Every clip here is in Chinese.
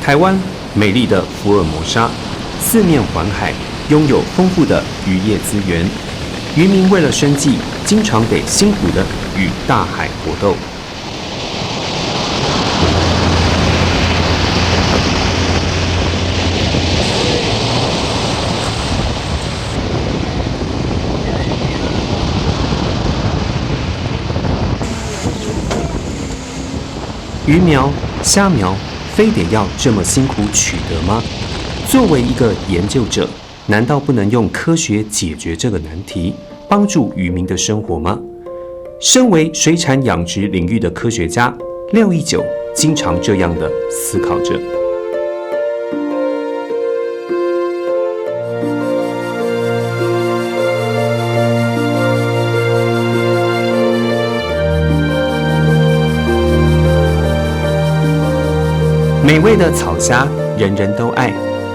台湾美丽的福尔摩沙，四面环海，拥有丰富的渔业资源。渔民为了生计，经常得辛苦地与大海搏斗。鱼苗、虾苗，非得要这么辛苦取得吗？作为一个研究者，难道不能用科学解决这个难题，帮助渔民的生活吗？身为水产养殖领域的科学家，廖一九经常这样的思考着。美味的草虾，人人都爱，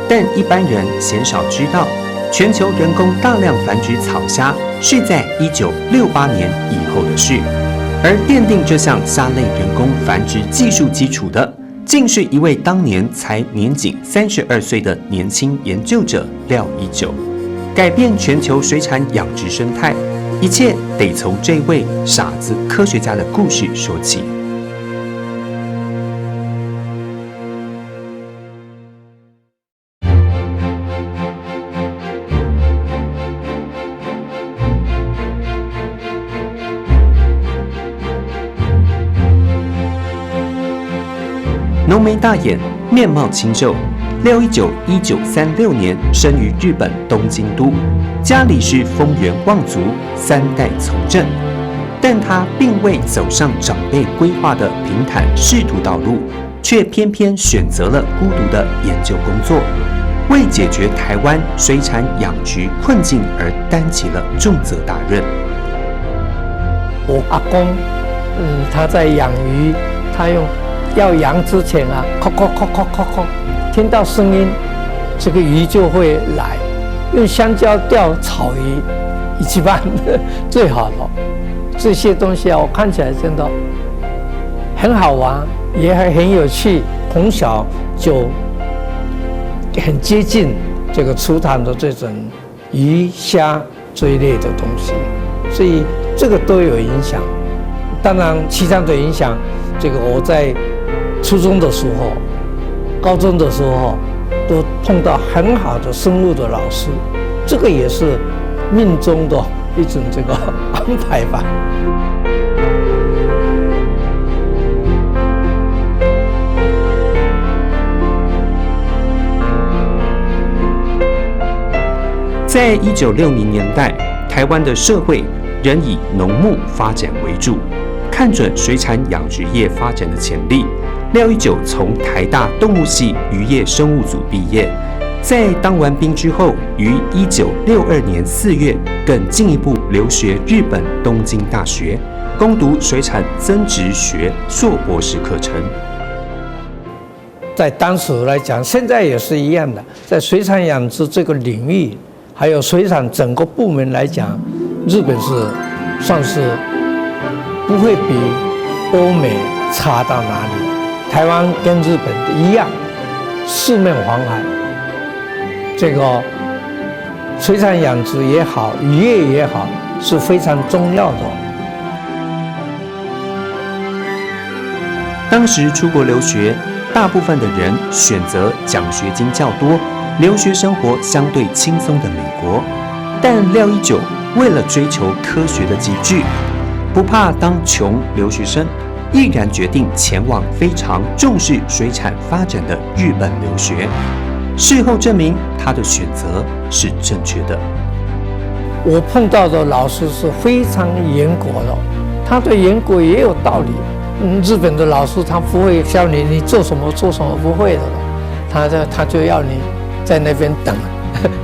但一般人鲜少知道，全球人工大量繁殖草虾是在1968年以后的事。而奠定这项虾类人工繁殖技术基础的，竟是一位当年才年仅32岁的年轻研究者廖一九。改变全球水产养殖生态，一切得从这位傻子科学家的故事说起。浓眉大眼，面貌清秀。廖一九1936年生于日本东京都，家里是丰原望族3代从政，但他并未走上长辈规划的平坦仕途道路，却偏偏选择了孤独的研究工作，为解决台湾水产养殖困境而担起了重责大任。我阿公，他在养鱼，他要养之前啊，叩叩叩叩叩叩，听到声音，这个鱼就会来。用香蕉钓草鱼，一番最好了。这些东西啊，我看起来真的很好玩，也很有趣。从小就很接近这个池塘的这种鱼虾这一类的东西，所以这个都有影响。当然，其他的影响，这个我在初中的时候、高中的时候，都碰到很好的生物的老师，这个也是命中的一种这个安排吧。在1960年代，台湾的社会仍以农牧发展为主，看准水产养殖业发展的潜力。廖一九从台大动物系渔业生物组毕业，在当完兵之后，于1962年4月更进一步留学日本东京大学，攻读水产增殖学硕博士课程。在当时来讲，现在也是一样的，在水产养殖这个领域，还有水产整个部门来讲，日本是算是不会比欧美差到哪里。台湾跟日本一样，四面环海，这个水产养殖也好，渔业也好，是非常重要的。当时出国留学，大部分的人选择奖学金较多、留学生活相对轻松的美国，但廖一九为了追求科学的极致，不怕当穷留学生，毅然决定前往非常重视水产发展的日本留学。事后证明，他的选择是正确的。我碰到的老师是非常严格的，他的严格也有道理。日本的老师他不会教你做什么做什么，不会的，他就要你在那边等，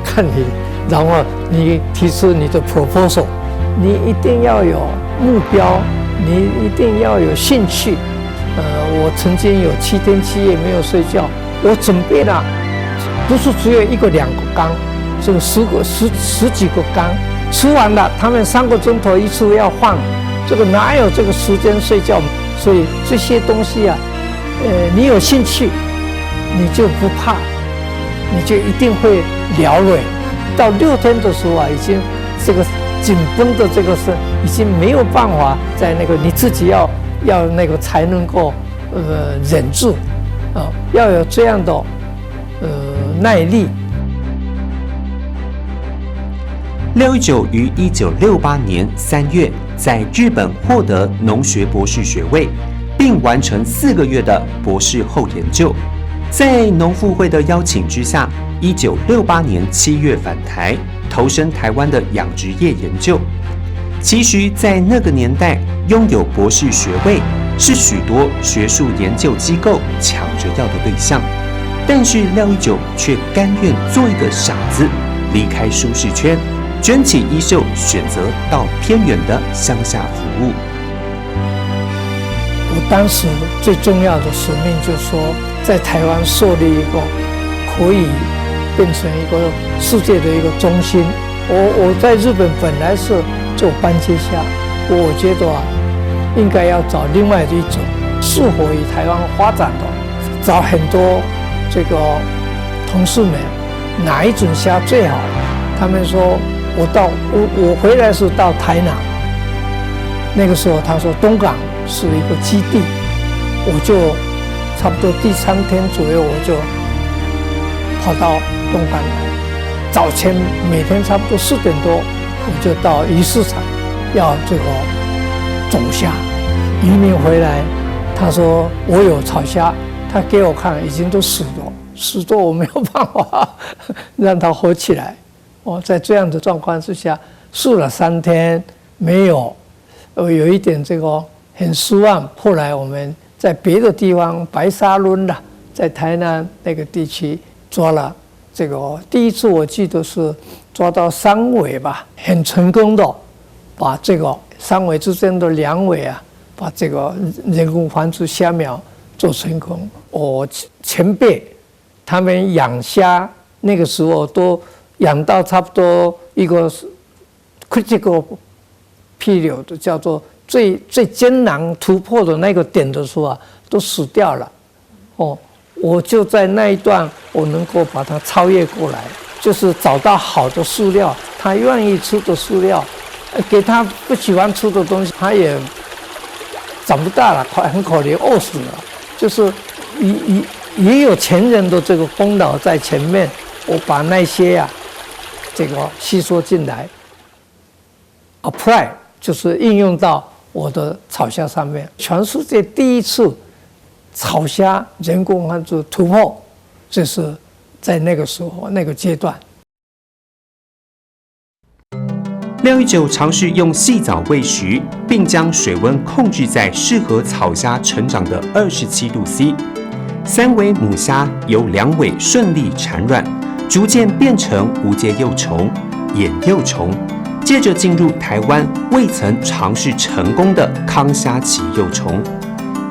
看你，然后你提出你的 proposal， 你一定要有目标。你一定要有兴趣。我曾经有7天7夜没有睡觉，我准备了，不是只有1个2个缸，这个十几个缸，吃完了，他们3个钟头一次要换，这个哪有这个时间睡觉？所以这些东西啊，你有兴趣，你就不怕，你就一定会了蕊。到6天的时候啊，已经这个紧绷的这个是已经没有办法在那个你自己要那个才能够忍住要有这样的耐力。廖玉九于1968年3月在日本获得农学博士学位，并完成4个月的博士后研究。在农复会的邀请之下，1968年7月返台，投身台湾的养殖业研究。其实，在那个年代，拥有博士学位是许多学术研究机构抢着要的对象，但是廖玉九却甘愿做一个傻子，离开舒适圈，卷起衣袖，选择到偏远的乡下服务。我当时最重要的使命就是说，在台湾设立一个可以变成一个世界的一个中心。我在日本本来是做班阶下，我觉得应该要找另外一种适合于台湾发展的，找很多这个同事们哪一种虾最好。他们说我回来是到台南，那个时候他说东港是一个基地，我就差不多第3天左右我就跑到东港来。早前每天差不多4点多，我就到鱼市场要这个种虾。移民回来，他说我有草虾，他给我看已经都死了，我没有办法让它活起来。在这样的状况之下，试了3天没有，有一点这个很失望。后来我们在别的地方白沙仑啦，在台南那个地区抓了这个，第一次我记得是抓到3尾吧，很成功的把这个3尾之间的2尾啊，把这个人工繁殖虾苗做成功。我前辈他们养虾那个时候都养到差不多一个 critical period， 叫做最艰难突破的那个点的时候啊，都死掉了。我就在那一段，我能够把它超越过来，就是找到好的饲料，他愿意吃的饲料，给他不喜欢吃的东西，他也长不大了，很可怜，饿死了。就是也有前人的这个功劳在前面，我把那些这个吸收进来 ，apply 就是应用到我的草虾上面。全世界第一次草虾人工繁殖突破，就是在那个时候那个阶段。廖玉九尝试用细藻喂食，并将水温控制在适合草虾成长的27度C。3尾母虾由2尾顺利产卵，逐渐变成无节幼虫、眼幼虫，接着进入台湾未曾尝试成功的康虾期幼虫。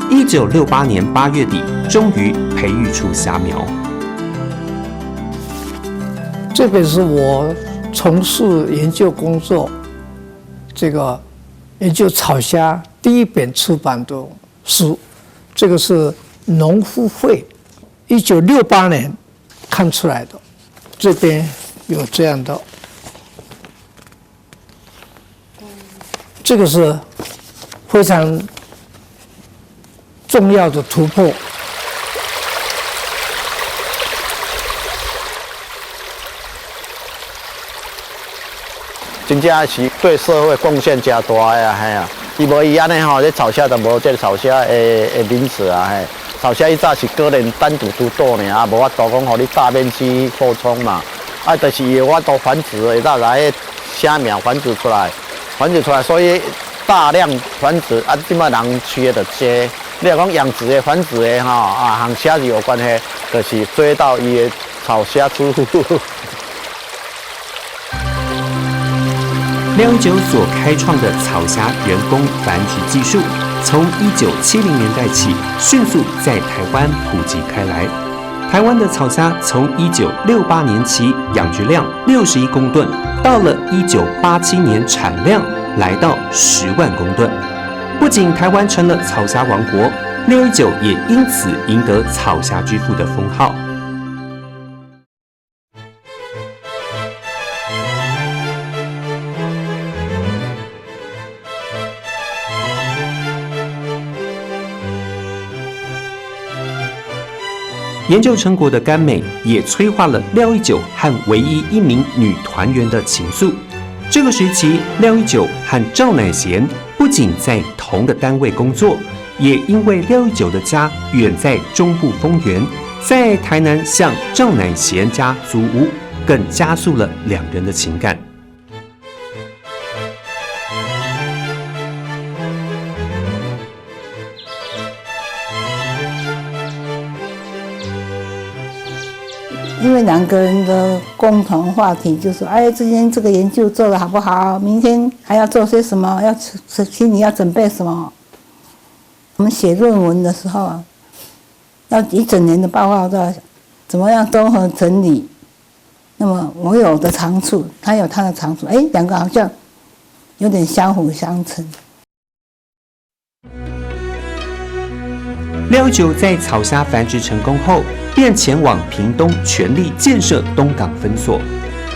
1968年8月底，终于培育出虾苗。这个是我从事研究工作，这个研究草虾第一本出版的书，这个是农复会1968年看出来的。这边有这样的，这个是非常重要的突破。真正是对社会贡献加大呀，嘿啊！伊无伊安尼吼，这草虾就无这草虾的名词啊，嘿。草虾伊早是个人单独独岛呢，啊，无法度讲，互你大面积扩充嘛。就是伊有法度繁殖，会当来虾苗繁殖出来，所以大量繁殖啊，即摆人饲的就多。你若讲养殖的、繁殖的吼，和虾是有关系，就是追到伊的草虾出户。廖玉九所开创的草虾人工繁殖技术，从1970年代起迅速在台湾普及开来。台湾的草虾从1968年起养殖量61公吨，到了1987年产量来到10万公吨。不仅台湾成了草虾王国， 619也因此赢得草虾之父的封号。研究成果的甘美也催化了619和唯一一名女团员的情愫。这个时期，619和赵乃贤不仅在同个单位工作，也因为619的家远在中部丰原，在台南向赵乃贤家租屋，更加速了两人的情感。因为两个人的共同话题就是说，哎，今天这个研究做得好不好？明天还要做些什么？心里要准备什么？我们写论文的时候啊，要一整年的报告都要怎么样综合整理。那么我有我的长处，他有他的长处，哎，两个好像有点相辅相成。619在草虾繁殖成功后，便前往屏东全力建设东港分所。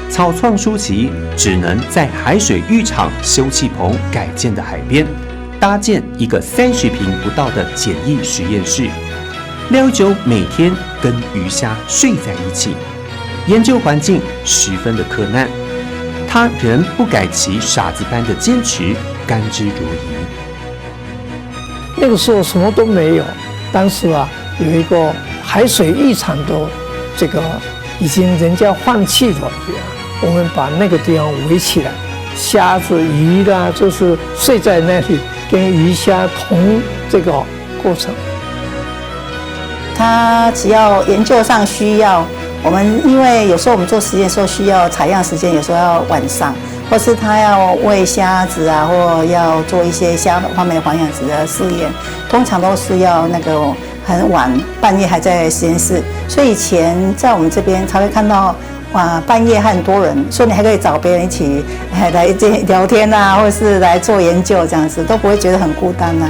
草创初期，只能在海水浴场休憩棚改建的海边，搭建一个30坪不到的简易实验室。619每天跟鱼虾睡在一起，研究环境十分的苛难，他仍不改其傻子般的坚持，甘之如饴。那个时候什么都没有，当时啊有一个海水浴场的这个已经人家放弃了，我们把那个地方围起来，虾子鱼啦就是睡在那里，跟鱼虾同这个过程。他只要研究上需要，我们因为有时候我们做实验的时候需要采样时间，有时候要晚上，或是他要喂虾子啊，或要做一些虾方面的环氧值的试验，通常都是要那个很晚，半夜还在实验室。所以以前在我们这边才会看到，哇，半夜很多人，所以你还可以找别人一起来聊天啊，或者是来做研究，这样子都不会觉得很孤单啊。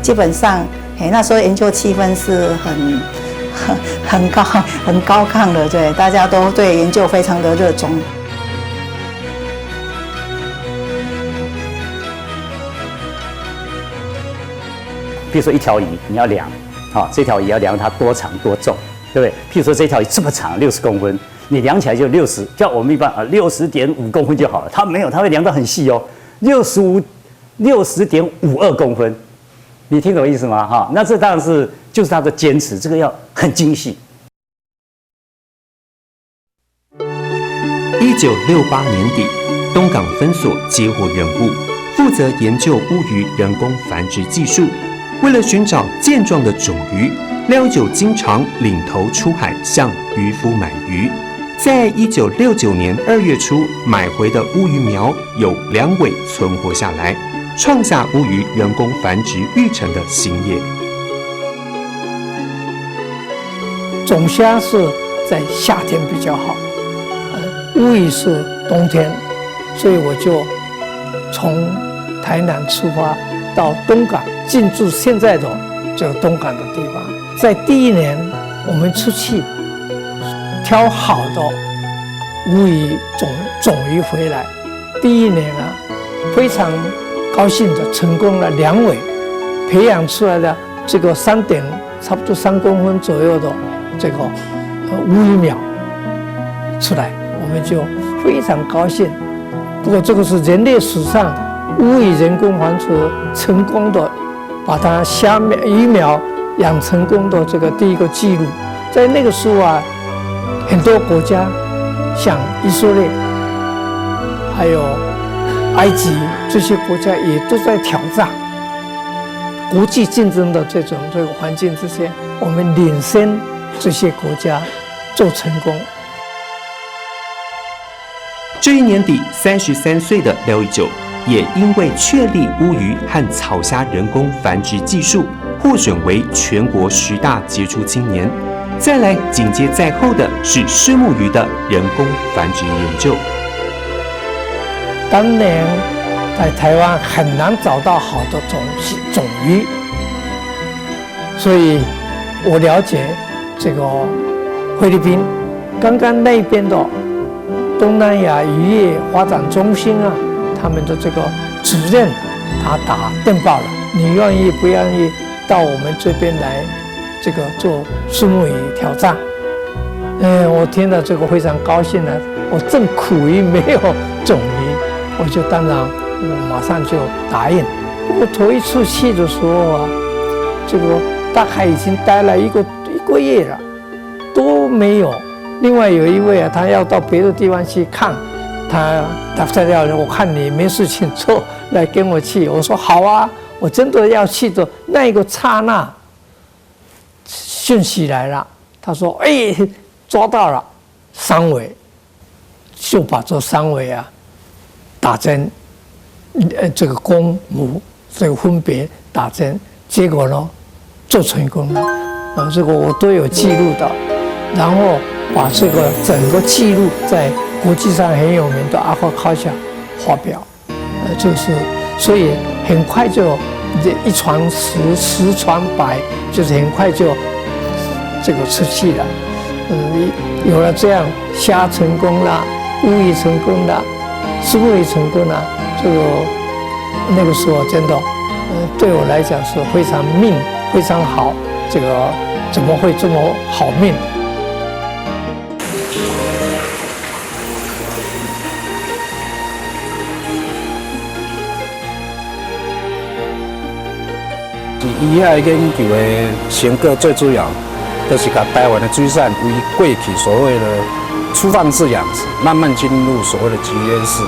基本上，那时候研究气氛是很高亢的，对，大家都对研究非常的热衷。比如说一条鱼，你要量，这条鱼要量它多长多重，对不对？譬如说这条鱼这么长，60公分，你量起来就60，叫我们一般60.5公分就好了。它没有，它会量到很细哦，60.52公分，你听懂意思吗？那这当然是就是他的坚持，这个要很精细。1968年底，东港分所接获任务，负责研究乌鱼人工繁殖技术。为了寻找健壮的种鱼，619经常领头出海向渔夫买鱼。在1969年2月初买回的乌鱼苗有2尾存活下来，创下乌鱼人工繁殖育成的新业。种虾是在夏天比较好，乌鱼是冬天，所以我就从台南出发到东港，进驻现在的这个东港的地方。在第一年，我们出去挑好的乌鱼种鱼回来，第一年啊，非常高兴的成功了2尾，培养出来的这个差不多3公分左右的这个乌鱼苗出来，我们就非常高兴。不过这个是人类史上乌鱼人工繁殖成功的，把它鱼苗养成功的这个第一个记录。在那个时候啊，很多国家，像以色列，还有埃及这些国家也都在挑战国际竞争的这个环境之下，我们领先这些国家做成功。这一年底，33岁的619也因为确立乌鱼和草虾人工繁殖技术，获选为全国10大杰出青年。再来紧接在后的是虱目鱼的人工繁殖研究。当年在台湾很难找到好的种鱼，所以我了解这个菲律宾，刚刚那边的东南亚渔业发展中心啊，他们的这个主任他打电报了，你愿意不愿意到我们这边来这个做树木鱼挑战？我听了这个非常高兴了。我正苦于没有种鱼，我就当然我马上就答应。我头一次去的时候啊，这个大概已经待了一个月了，都没有。另外有一位啊，他要到别的地方去看，他在料人，我看你没事情做，来跟我去。我说好啊，我真的要去的那一个刹那，讯息来了，他说抓到了三尾，就把这三尾啊打针，这个公母这个分别打针，结果呢做成功了，这个我都有记录的，然后把这个整个记录在国际上很有名的 Aquaculture 发表，就是所以很快就一传十，十传百，就是很快就这个出去了。有了这样虾成功了，乌鱼成功了，树木鱼成功了，这个那个时候真的，对我来讲是非常命非常好。这个怎么会这么好命？伊遐研究的成果最主要，就是把台湾的水产为过去所谓的粗放式养殖，慢慢进入所谓的集约式，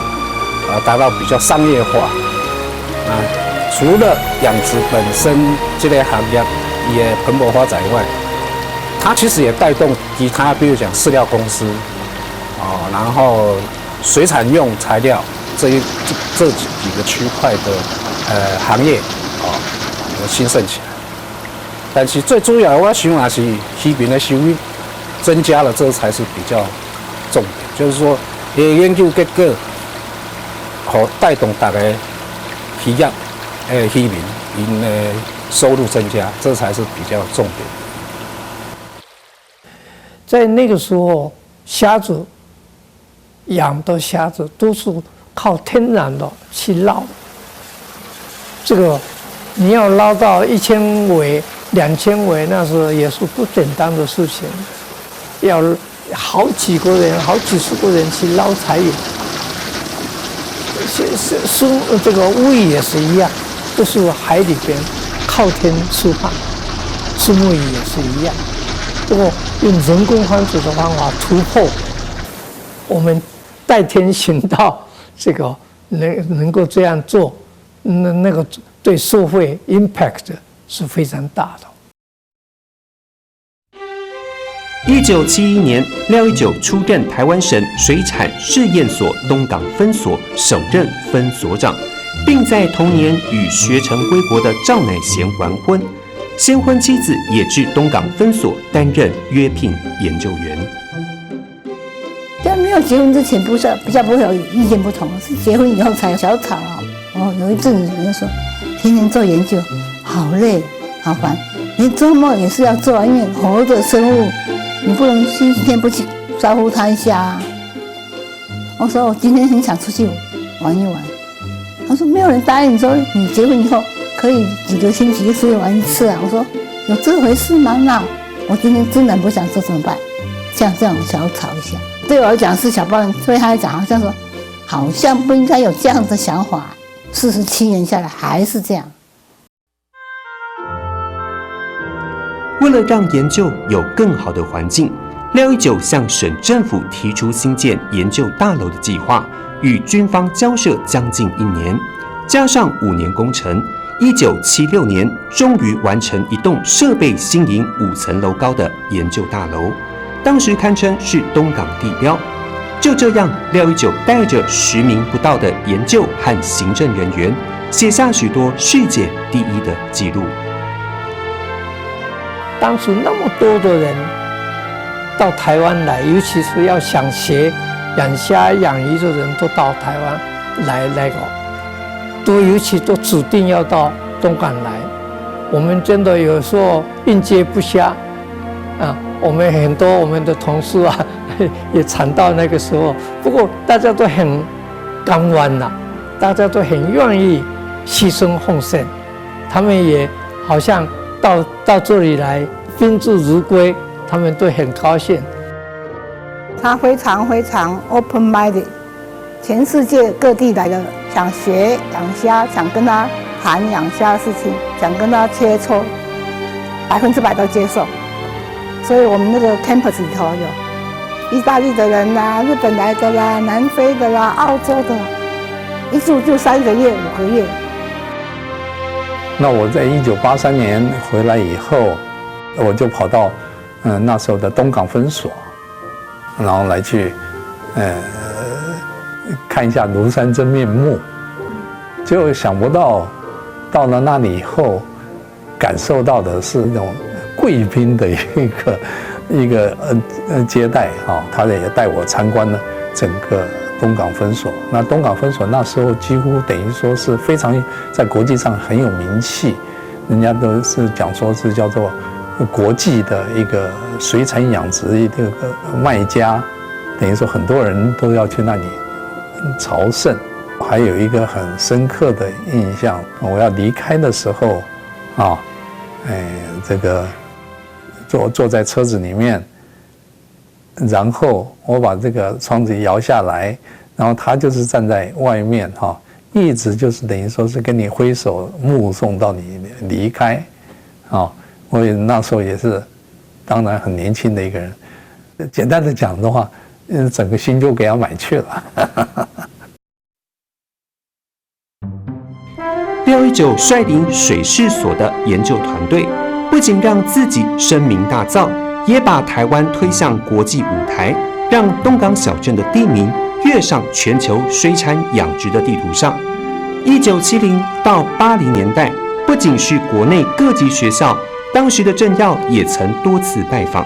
达到比较商业化。除了养殖本身这类行业也蓬勃发展以外，它其实也带动其他，比如讲饲料公司，然后水产用材料这几个区块的行业，兴盛起来。但是最主要，我想也是渔民的收益增加了，这才是比较重点。就是说，研究结果，好带动大家渔业，渔民因的收入增加，这才是比较重点。在那个时候，虾子养的虾子都是靠天然的去捞，这个你要捞到1000尾、2000尾，那是也是不简单的事情，要好几个人、好几十个人去捞才有。这个乌鱼也是一样，都是海里边靠天吃饭，树木鱼也是一样。不过用人工繁殖的方法突破，我们代天行道，这个能够这样做，那个对社会 impact 是非常大的。1971年，廖一九出任台湾省水产试验所东港分所首任分所长，并在同年与学成归国的赵乃贤完婚。先婚妻子也至东港分所担任约聘研究员。在没有结婚之前，比较不会有意见不同，是结婚以后才有小吵有一阵子人说，天天做研究，好累，好烦。连周末也是要做啊，因为活的生物，你不能星期天不去招呼他一下啊。我说我今天很想出去玩一玩，他说没有人答应说你结婚以后可以几个星期出去玩一次啊。我说有这回事吗？那我今天真的不想做怎么办？像这样小吵一下，对我来讲是小抱怨，对他来讲好像说好像不应该有这样的想法。47年下来还是这样。为了让研究有更好的环境，廖一九向省政府提出新建研究大楼的计划，与军方交涉将近1年，加上5年工程，1976年终于完成一栋设备新颖5层楼高的研究大楼，当时堪称是东港地标。就这样，廖一九带着10名不到的研究和行政人员，写下许多世界第一的纪录。当时那么多的人到台湾来，尤其是要想学养虾、养鱼的人，都到台湾来都尤其都指定要到东港来。我们真的有时候应接不暇啊。我们很多我们的同事啊，也惨到那个时候。不过大家都很甘愿呐，大家都很愿意牺牲奉献，他们也好像到这里来宾至如归，他们都很高兴。他非常 open-minded， 全世界各地来的想学养虾，想跟他谈养虾的事情，想跟他切磋，100%都接受。所以我们那个 campus 里头有意大利的人啦、日本来的啦、南非的啦、澳洲的，一住就3个月、5个月。那我在1983年回来以后，我就跑到那时候的东港分所，然后来去看一下庐山真面目。结果想不到到了那里以后，感受到的是那种贵宾的一个接待啊，他也带我参观了整个东港分所。那东港分所那时候几乎等于说是非常在国际上很有名气，人家都是讲说是叫做国际的一个水产养殖一个卖家，等于说很多人都要去那里朝圣。还有一个很深刻的印象，我要离开的时候啊，这个坐在车子里面，然后我把这个窗子摇下来，然后他就是站在外面哈，一直就是等于说是跟你挥手目送到你离开，啊，我也那时候也是，当然很年轻的一个人，简单的讲的话，整个心就给他买去了。廖一九率领水事所的研究团队，不仅让自己声名大噪，也把台湾推向国际舞台，让东港小镇的地名跃上全球水产养殖的地图上。1970到80年代，不仅是国内各级学校，当时的政要也曾多次拜访。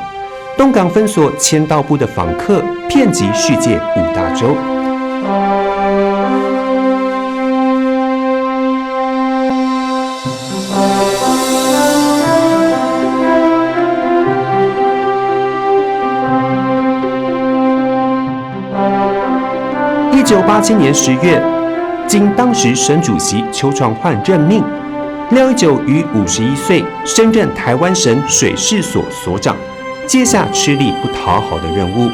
东港分所签到部的访客遍及世界5大洲。1987年10月，经当时省主席邱创焕任命，廖一九于51岁升任台湾省水事所所长，接下吃力不讨好的任务。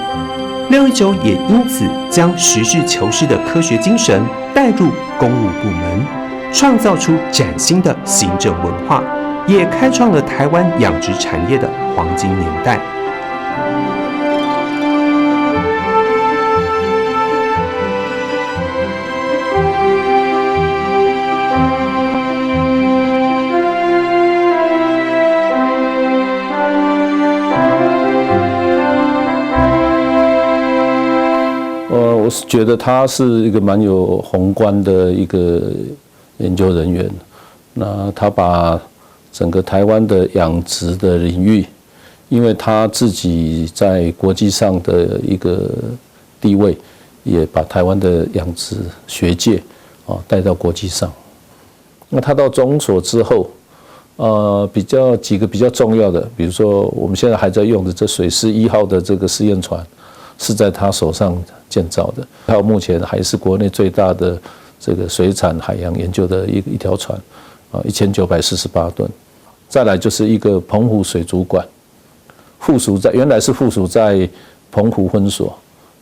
廖一九也因此将实事求是的科学精神带入公务部门，创造出崭新的行政文化，也开创了台湾养殖产业的黄金年代。我是觉得他是一个蛮有宏观的一个研究人员，那他把整个台湾的养殖的领域，因为他自己在国际上的一个地位，也把台湾的养殖学界带到国际上。那他到中所之后，几个比较重要的，比如说我们现在还在用的这水师1号的这个试验船，是在他手上建造的。还有目前还是国内最大的这个水产海洋研究的一条船，1948吨。再来就是一个澎湖水族馆，原来是附属在澎湖分所，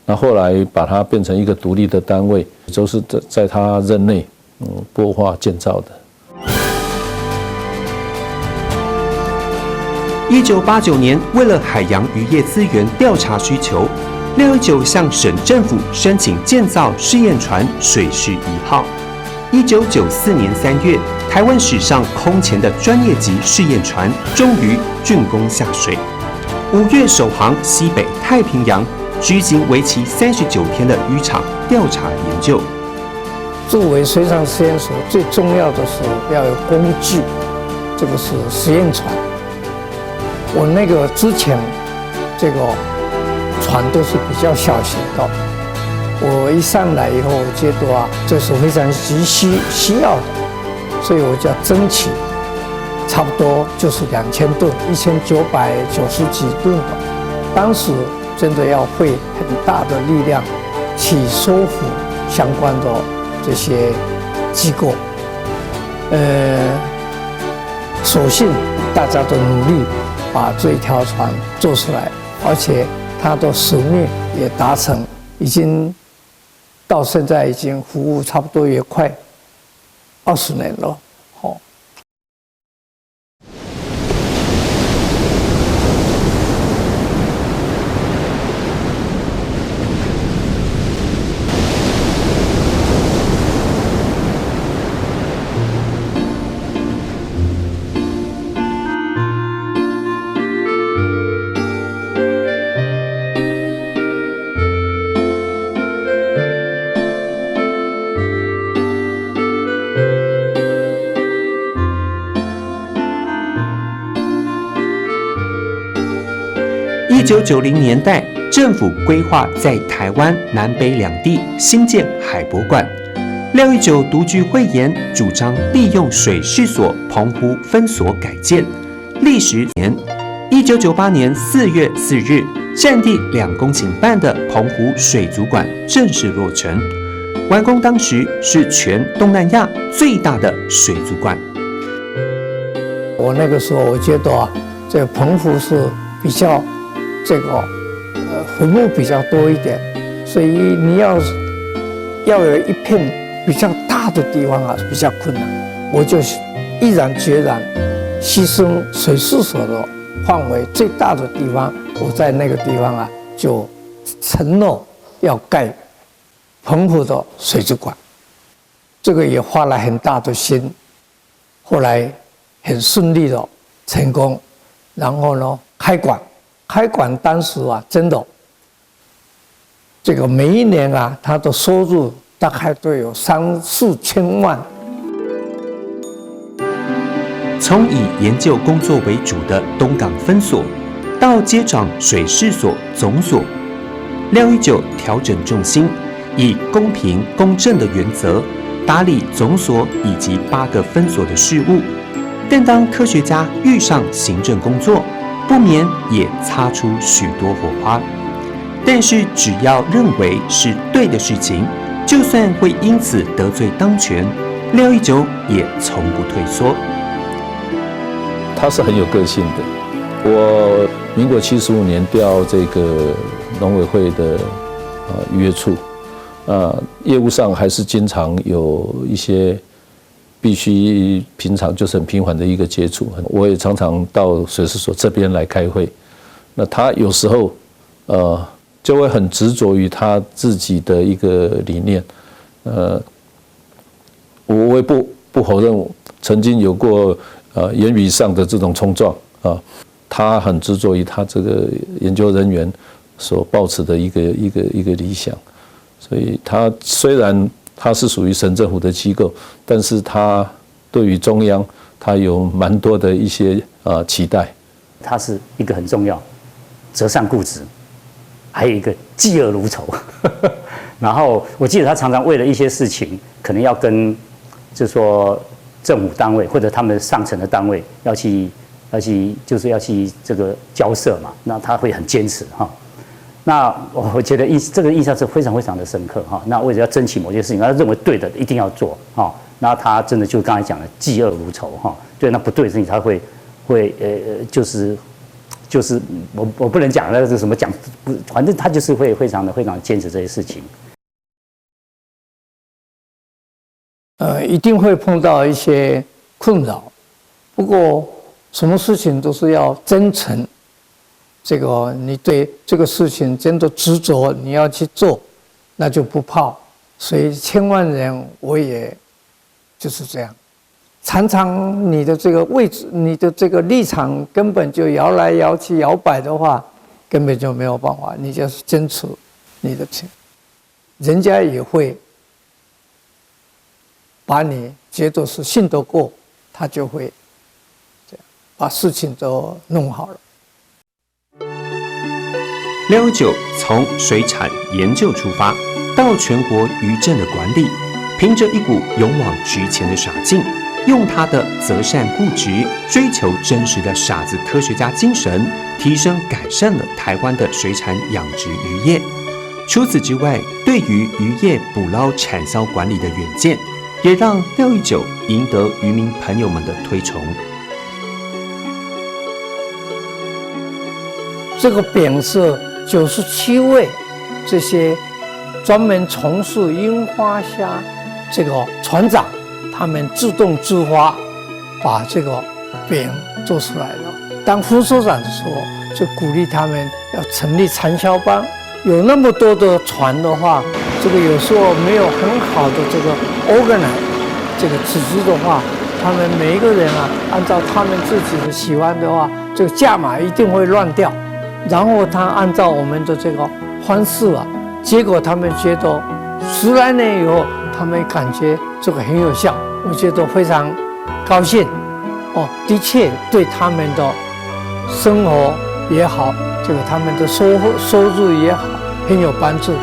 那后来把它变成一个独立的单位，都是在他任内擘画建造的。1989年，为了海洋渔业资源调查需求，廖一九向省政府申请建造试验船水师1号。1994年3月，台湾史上空前的专业级试验船终于竣工下水。5月首航西北太平洋，举行为期39天的渔场调查研究。作为水产实验所，最重要的是要有工具，这个是实验船。我那个之前这个船都是比较小型的，我一上来以后，我觉得这是非常急需要的，所以我就要争取差不多就是2000吨，1990几吨了。当时真的要费很大的力量去说服相关的这些机构。所幸大家的努力把这一条船做出来，而且它的使命也达成，已经到现在已经服务差不多也快20年了。1990年代，政府规划在台湾南北两地新建海博馆。廖玉九独具慧眼，主张利用水试所澎湖分所改建。历时年，1998年4月4日，占地2公顷半的澎湖水族馆正式落成。完工当时是全东南亚最大的水族馆。我那个时候我觉得啊，这澎湖是比较坟墓比较多一点，所以你要有一片比较大的地方啊，比较困难。我就毅然决然牺牲水试所的范围最大的地方，我在那个地方啊，就承诺要盖澎湖的水族馆。这个也花了很大的心，后来很顺利的成功，然后呢开馆。开馆当时啊，真的，这个每一年啊，它的收入大概都有3、4千万。从以研究工作为主的东港分所，到接掌水试所总所，廖玉九调整重心，以公平公正的原则打理总所以及8个分所的事务。但当科学家遇上行政工作，不免也擦出许多火花，但是只要认为是对的事情，就算会因此得罪当权，廖玉九也从不退缩。他是很有个性的。我民国75年调这个农委会的渔业处，业务上还是经常有一些必须平常就是很频繁的一个接触，我也常常到水试所这边来开会。那他有时候就会很执着于他自己的一个理念，我也不否认曾经有过言语上的这种冲撞啊。他很执着于他这个研究人员所抱持的一个理想，所以他虽然它是属于省政府的机构，但是它对于中央，它有蛮多的一些期待。它是一个很重要，择善固执，还有一个嫉恶如仇。然后我记得他常常为了一些事情，可能要跟，就是说政府单位或者他们上层的单位要去这个交涉嘛，那他会很坚持哈。那我觉得这个印象是非常非常的深刻哈。那为了要争取某些事情，他认为对的一定要做哈。那他真的就刚才讲的嫉恶如仇哈。对，那不对的事情他会就是我不能讲那个什么讲，反正他就是会非常坚持这些事情。一定会碰到一些困扰，不过什么事情都是要真诚。这个你对这个事情真的执着，你要去做，那就不怕。所以千万人我也就是这样，常常你的这个位置，你的这个立场根本就摇来摇去、摇摆的话，根本就没有办法。你就是坚持你的情，人家也会把你觉得是信得过，他就会这样把事情都弄好了。廖玉九从水产研究出发，到全国渔政的管理，凭着一股勇往直前的傻劲，用他的择善固执、追求真实的傻子科学家精神，提升改善了台湾的水产养殖渔业。除此之外，对于渔业捕捞产销管理的远见，也让廖玉九赢得渔民朋友们的推崇。这个饼是97位这些专门从事樱花虾这个船长，他们自动自发把这个饼做出来了。当副所长的时候，就鼓励他们要成立产销班。有那么多的船的话，这个有时候没有很好的这个 organize 这个组织的话，他们每一个人啊，按照他们自己的喜欢的话，这个价码一定会乱掉。然后他按照我们的这个方式啊，结果他们觉得10来年以后，他们感觉这个很有效，我觉得非常高兴。哦，的确对他们的生活也好，这个他们的收入也好，很有帮助。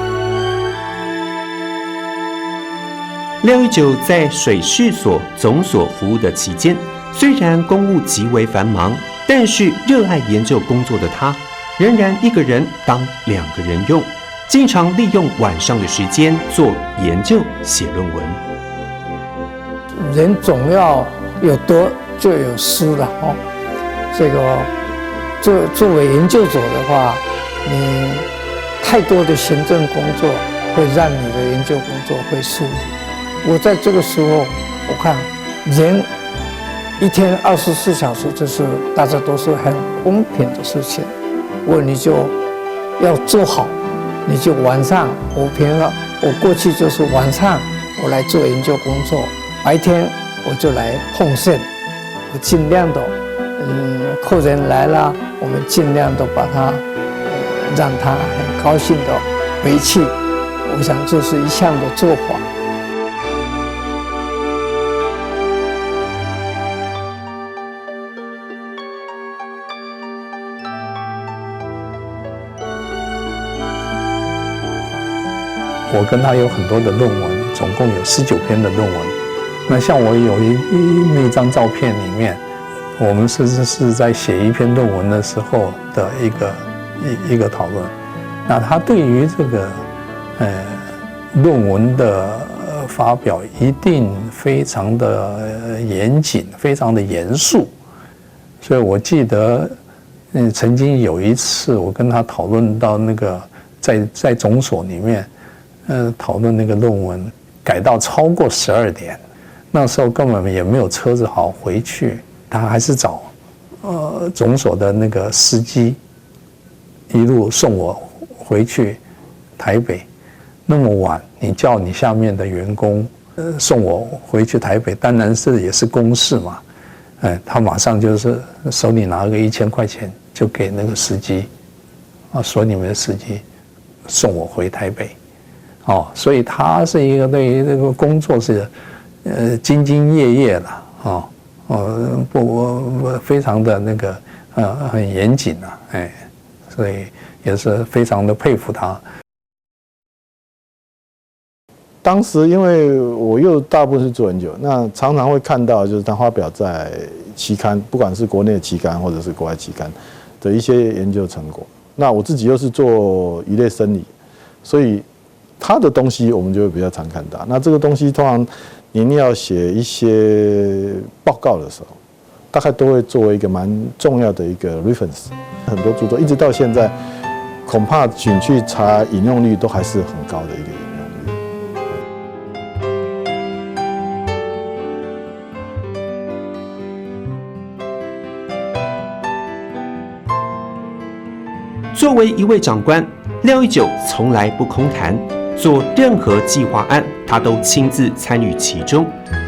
廖玉九在水事所总所服务的期间，虽然公务极为繁忙，但是热爱研究工作的他，仍然一个人当2个人用，经常利用晚上的时间做研究、写论文。人总要有得就有失了哦。这个作为研究者的话，你太多的行政工作会让你的研究工作会疏离。我在这个时候，我看人一天24小时，这是大家都是很公平的事情。你就要做好，你就晚上我过去就是晚上我来做研究工作，白天我就来奉献，我尽量的，客人来了，我们尽量的把他，让他很高兴的回去。我想这是一项的做法。我跟他有很多的论文，总共有19篇的论文。那像我有那张照片里面，我们是在写一篇论文的时候的一个讨论。那他对于这个论文的发表一定非常的严谨，非常的严肃。所以我记得曾经有一次我跟他讨论到那个在总所里面。讨论那个论文改到超过12点，那时候根本也没有车子好回去，他还是找总所的那个司机一路送我回去台北。那么晚，你叫你下面的员工送我回去台北，当然也是公事嘛。他马上就是手里拿个1000块钱就给那个司机，说你们的司机送我回台北。所以他是一个对于这个工作是兢兢业业的不非常的那个很严谨所以也是非常的佩服他。当时因为我又大部分是做研究，那常常会看到就是他发表在期刊，不管是国内的期刊或者是国外期刊的一些研究成果。那我自己又是做鱼类生理，所以他的东西我们就会比较常看到。那这个东西通常您要写一些报告的时候，大概都会作为一个蛮重要的一个 reference。很多著作一直到现在，恐怕请去查引用率都还是很高的一个引用率。作为一位长官，廖玉九从来不空谈。做任何计划案，他都亲自参与其中。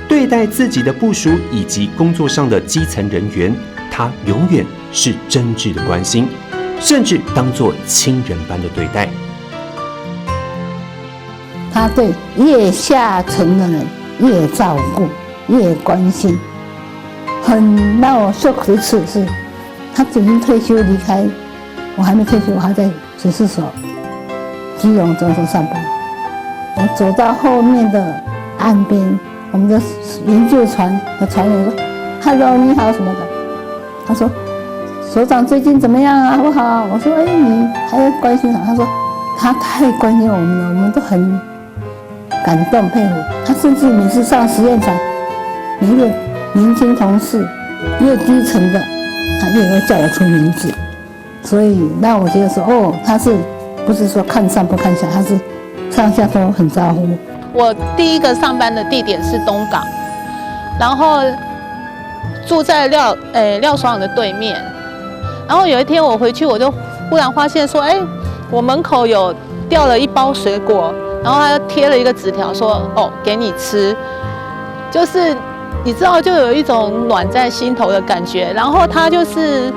对待自己的部属以及工作上的基层人员，他永远是真挚的关心，甚至当作亲人般的对待。他对越下层的人越照顾，越关心。很让我受苦的是，他已经退休离开，我还没退休，我还在水事所基隆总所上班。我走到后面的岸边，我们的研究船的船员说 ：“Hello， 你好什么的。”他说：“所长最近怎么样啊？好不好？”我说：“哎，你还在关心啥？”他说：“他太关心我们了，我们都很感动佩服。他甚至每次上实验场，每一个年轻同事越低层的，他越会叫我出名字。所以让我觉得说，哦，他是不是说看上不看下，他是上下都很招呼。”我第一个上班的地点是东港，然后住在廖爽厂的对面。然后有一天我回去，我就忽然发现说，哎，我门口有掉了一包水果，然后他就贴了一个纸条说，哦，给你吃，就是你知道，就有一种暖在心头的感觉。然后他就是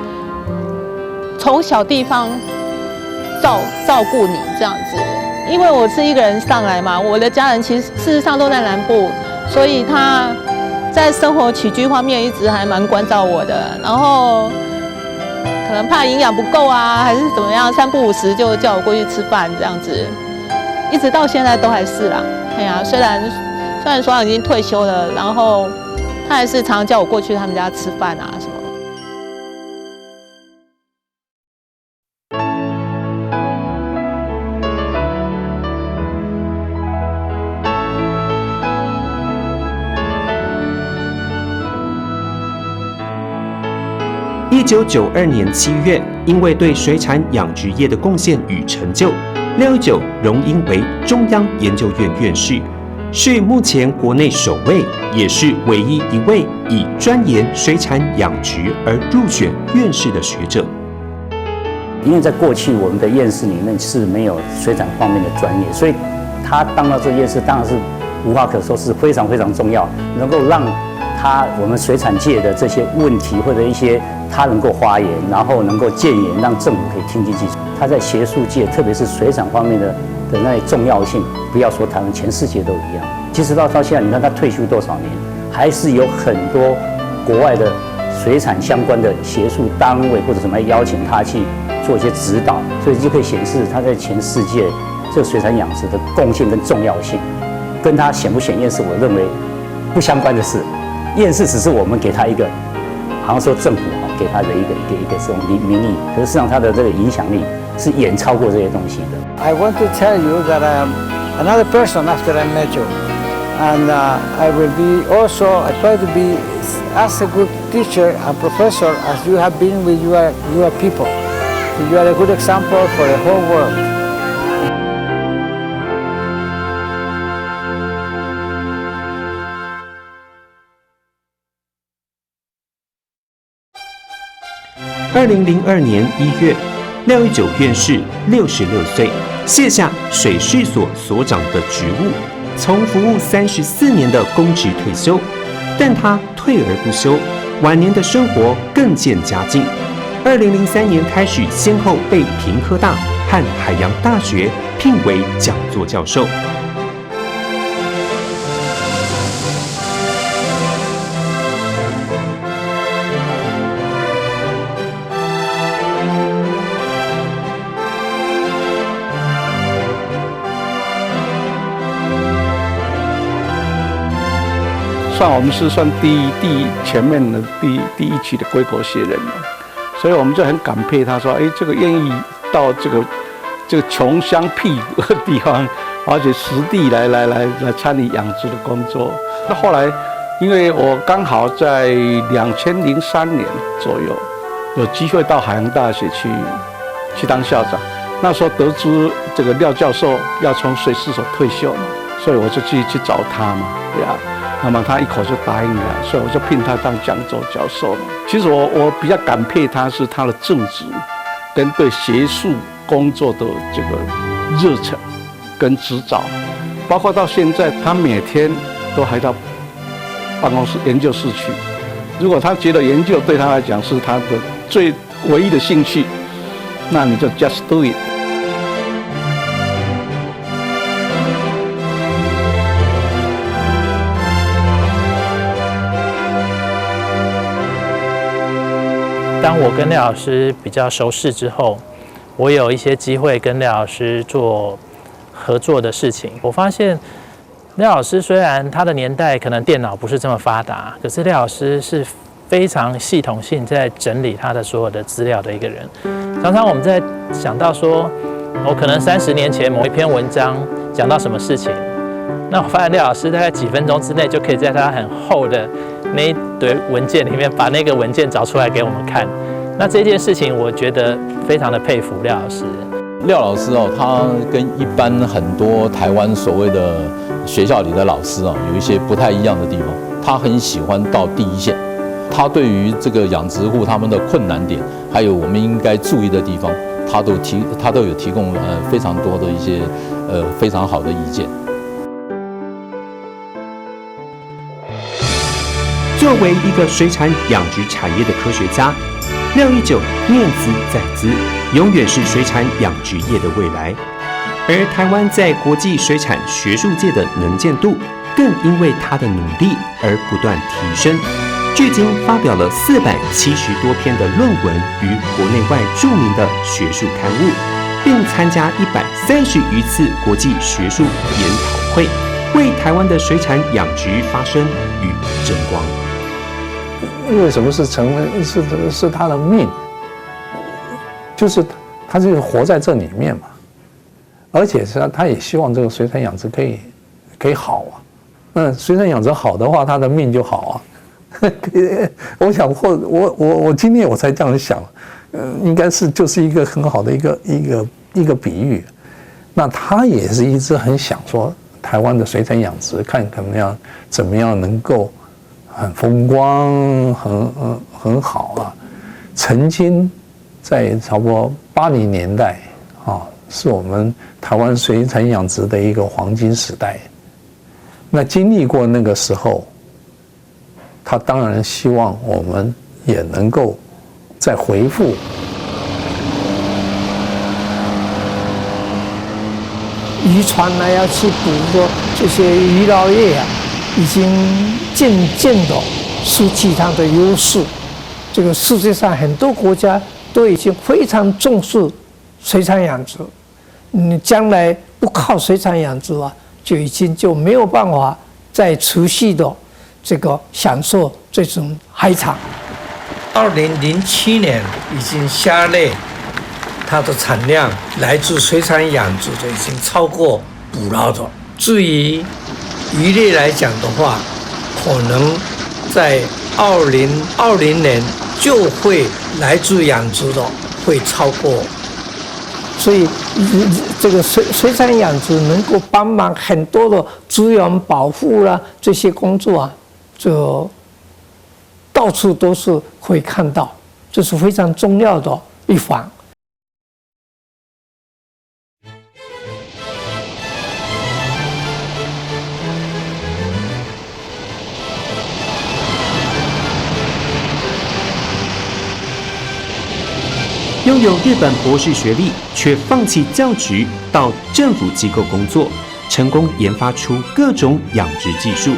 从小地方照顾你这样子。因为我是一个人上来嘛，我的家人其实事实上都在南部，所以他在生活起居方面一直还蛮关照我的。然后可能怕营养不够啊，还是怎么样，3不5时就叫我过去吃饭这样子，一直到现在都还是啦。哎呀，虽然爽长已经退休了，然后他还是常常叫我过去他们家吃饭啊什么。1992年7月，因为对水产养殖业的贡献与成就，廖玉九荣膺为中央研究院院士，是目前国内首位，也是唯一一位以专研水产养殖而入选院士的学者。因为在过去我们的院士里面是没有水产方面的专业，所以他当到这个院士当然是无话可说，是非常非常重要，能够让我们水产界的这些问题或者一些他能够发言，然后能够建言，让政府可以听进去。他在学术界，特别是水产方面的那重要性，不要说台湾，全世界都一样。其实到现在，你看他退休多少年，还是有很多国外的水产相关的学术单位或者什么邀请他去做一些指导，所以就可以显示他在全世界这个水产养殖的贡献跟重要性。跟他显不显验是我认为不相关的事。验视只是我们给他一个，好像说政府给他的一个这种名义，可是事实上他的这个影响力是远超过这些东西的。I want to tell you that I am another person after I met you, and I will be also. I try to be as a good teacher and professor as you have been with your people. You are a good example for the whole world. 2002年1月，廖玉九院士66岁，卸下水事所所长的职务，从服务34年的公职退休。但他退而不休，晚年的生活更见佳境。2003年开始，先后被屏科大和海洋大学聘为讲座教授。我们是算前面的第一期的归国写人嘛，所以我们就很感佩他说，哎，这个愿意到这个穷乡僻谷的地方，而且实地来参与养殖的工作。那后来，因为我刚好在2003年左右有机会到海洋大学去当校长，那时候得知这个廖教授要从水事所退休嘛，所以我就去找他嘛，对啊。那么他一口就答应了，所以我就聘他当讲座教授了。其实我比较感佩他是他的正直，跟对学术工作的这个热忱跟指导，包括到现在他每天都还到办公室研究室去。如果他觉得研究对他来讲是他的唯一的兴趣，那你就 just do it。当我跟廖老师比较熟识之后，我有一些机会跟廖老师做合作的事情。我发现廖老师虽然他的年代可能电脑不是这么发达，可是廖老师是非常系统性在整理他的所有的资料的一个人。常常我们在想到说，我可能30年前某一篇文章讲到什么事情，那我发现廖老师大概几分钟之内就可以在他很厚的那一堆文件里面把那个文件找出来给我们看。那这件事情我觉得非常的佩服廖老师。廖老师哦，他跟一般很多台湾所谓的学校里的老师啊，有一些不太一样的地方。他很喜欢到第一线，他对于这个养殖户他们的困难点，还有我们应该注意的地方，他都有提供非常多的一些非常好的意见。作为一个水产养殖产业的科学家，廖一九念兹在兹，永远是水产养殖业的未来。而台湾在国际水产学术界的能见度，更因为他的努力而不断提升。距今发表了470多篇的论文于国内外著名的学术刊物，并参加130余次国际学术研讨会，为台湾的水产养殖发声与争光。为什么是是他的命？就是他就是活在这里面嘛，而且他也希望这个水产养殖可以好啊。那水产养殖好的话，他的命就好啊。我想我今天我才这样想，应该就是一个很好的一个比喻。那他也是一直很想说台湾的水产养殖看怎么样能够很风光，很好啊。曾经在差不多80年代啊，是我们台湾水产养殖的一个黄金时代。那经历过那个时候，他当然希望我们也能够再回复。渔船呢要去捕捉这些渔捞业啊，已经渐渐的失去它的优势。这个世界上很多国家都已经非常重视水产养殖，你将来不靠水产养殖啊，就没有办法再持续的这个享受这种海产。2007年已经虾类它的产量来自水产养殖的已经超过捕捞的。至于鱼类来讲的话，可能在2020年就会来自养殖的会超过。所以这个水产养殖能够帮忙很多的资源保护啦，这些工作啊，就到处都是会看到，这是非常重要的一环。拥有日本博士学历，却放弃教职到政府机构工作，成功研发出各种养殖技术，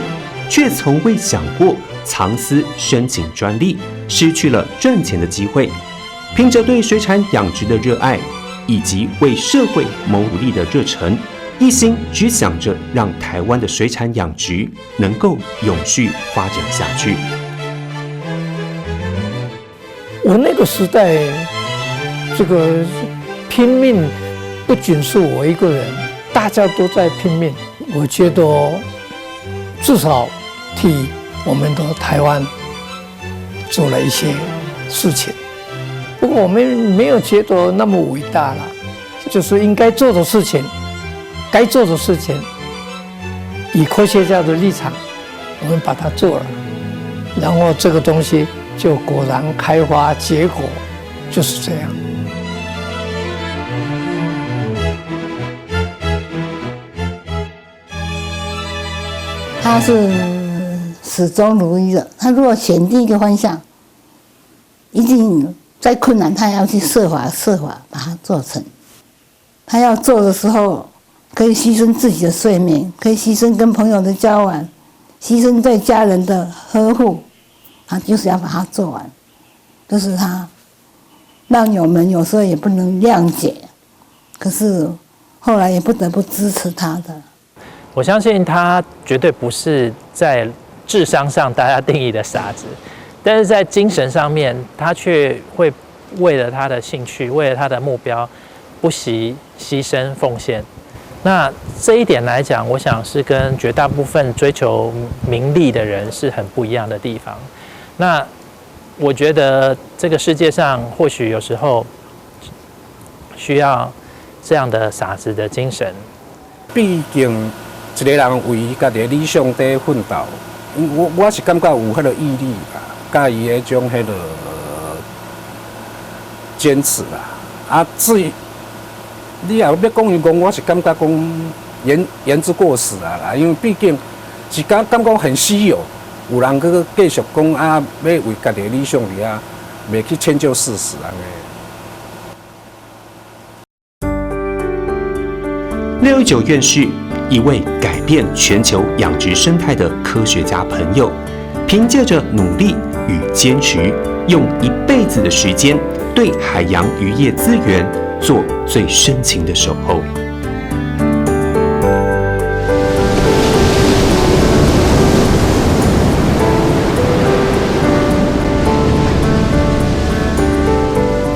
却从未想过藏私申请专利，失去了赚钱的机会。凭着对水产养殖的热爱，以及为社会谋福利的热忱，一心只想着让台湾的水产养殖能够永续发展下去。我那个时代，这个拼命不仅是我一个人，大家都在拼命。我觉得至少替我们的台湾做了一些事情。不过我们没有觉得那么伟大了，就是应该做的事情，该做的事情，以科学家的立场，我们把它做了，然后这个东西就果然开花结果，就是这样。他是始终如一的，他如果选定一个方向，一定再困难，他要去设法把它做成。他要做的时候，可以牺牲自己的睡眠，可以牺牲跟朋友的交往，牺牲对家人的呵护，他就是要把它做完。这是他让我们有时候也不能谅解，可是后来也不得不支持他的。我相信他绝对不是在智商上大家定义的傻子，但是在精神上面，他却会为了他的兴趣，为了他的目标，不惜牺牲奉献。那这一点来讲，我想是跟绝大部分追求名利的人是很不一样的地方。那我觉得这个世界上或许有时候需要这样的傻子的精神。毕竟一个人为家己的理想在奋斗，我是感觉有迄个毅力啦，甲伊迄种迄个坚持啦。啊，至于你也要讲伊讲，我是感觉讲言之过时啦，因为毕竟是感觉很稀有，有人去继续讲啊，要为家己的理想伫啊，袂去迁就事实安尼。619院士，一位改变全球养殖生态的科学家朋友，凭借着努力与坚持，用一辈子的时间对海洋渔业资源做最深情的守候。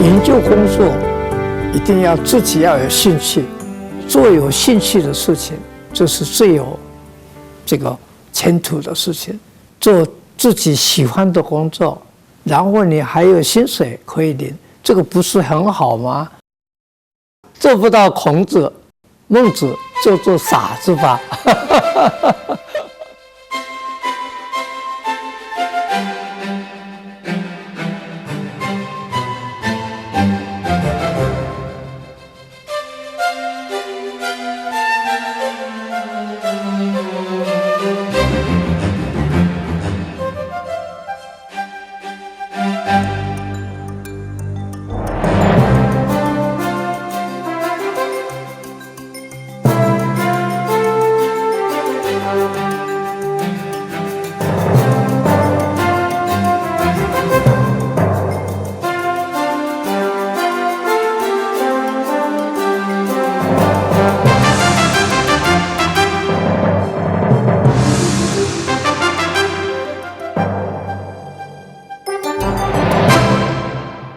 研究工作一定要自己要有兴趣，做有兴趣的事情，这是最有这个前途的事情。做自己喜欢的工作，然后你还有薪水可以领，这个不是很好吗？做不到孔子、孟子，就做傻子吧。